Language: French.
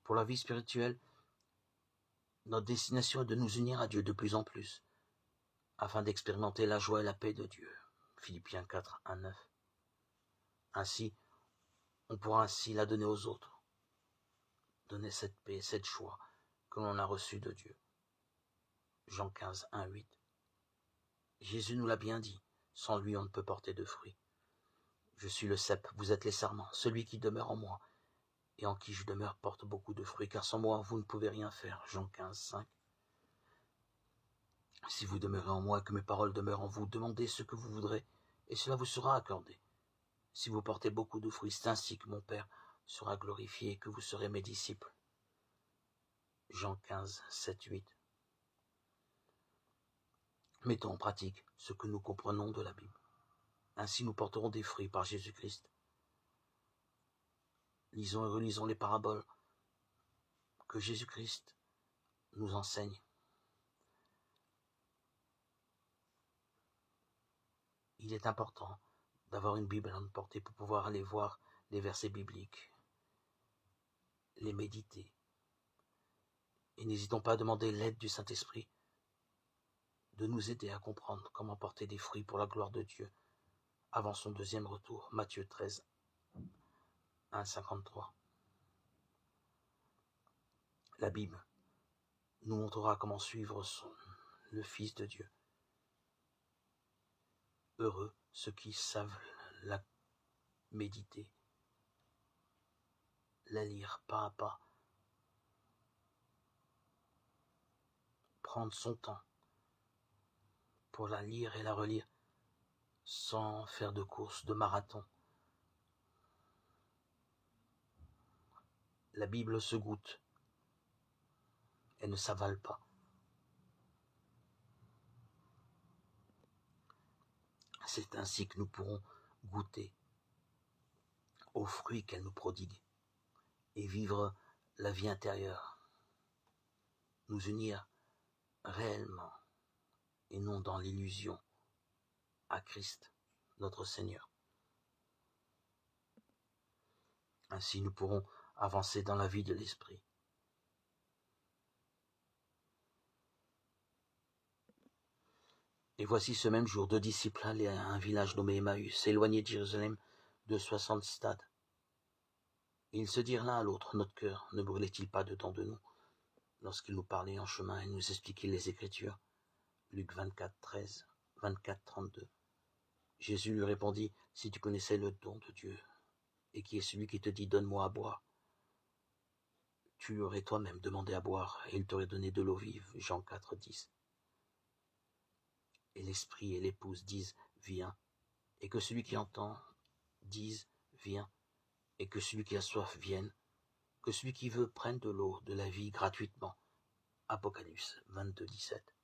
Pour la vie spirituelle, notre destination est de nous unir à Dieu de plus en plus, afin d'expérimenter la joie et la paix de Dieu. Philippiens 4, 1, 9. Ainsi, on pourra ainsi la donner aux autres. Donner cette paix, cette joie que l'on a reçue de Dieu. Jean 15, 1, 8. Jésus nous l'a bien dit, sans lui on ne peut porter de fruits. Je suis le cep, vous êtes les sarments. Celui qui demeure en moi et en qui je demeure porte beaucoup de fruits, car sans moi vous ne pouvez rien faire. Jean 15, 5. Si vous demeurez en moi et que mes paroles demeurent en vous, demandez ce que vous voudrez, et cela vous sera accordé. Si vous portez beaucoup de fruits, c'est ainsi que mon Père sera glorifié et que vous serez mes disciples. Jean 15, 7, 8. Mettons en pratique ce que nous comprenons de la Bible. Ainsi nous porterons des fruits par Jésus-Christ. Lisons et relisons les paraboles que Jésus-Christ nous enseigne. Il est important d'avoir une Bible à notre portée pour pouvoir aller voir les versets bibliques, les méditer. Et n'hésitons pas à demander l'aide du Saint-Esprit de nous aider à comprendre comment porter des fruits pour la gloire de Dieu avant son deuxième retour. Matthieu 13, 1, 53. La Bible nous montrera comment suivre le Fils de Dieu. Heureux ceux qui savent la méditer, la lire pas à pas, prendre son temps pour la lire et la relire sans faire de course, de marathon. La Bible se goûte, elle ne s'avale pas. C'est ainsi que nous pourrons goûter aux fruits qu'elle nous prodigue et vivre la vie intérieure, nous unir réellement et non dans l'illusion à Christ, notre Seigneur. Ainsi nous pourrons avancer dans la vie de l'Esprit. Et voici ce même jour, 2 disciples allaient à un village nommé Emmaüs, éloigné de Jérusalem de 60 stades. Et ils se dirent l'un à l'autre, notre cœur ne brûlait-il pas dedans de nous, lorsqu'il nous parlait en chemin et nous expliquait les Écritures. Luc 24, 13, 24, 32. Jésus lui répondit, si tu connaissais le don de Dieu, et qui est celui qui te dit, donne-moi à boire, tu lui aurais toi-même demandé à boire, et il t'aurait donné de l'eau vive. Jean 4, 10. Et l'esprit et l'épouse disent, viens, et que celui qui entend dise, viens, et que celui qui a soif vienne, que celui qui veut prenne de l'eau de la vie gratuitement. Apocalypse 22, 17.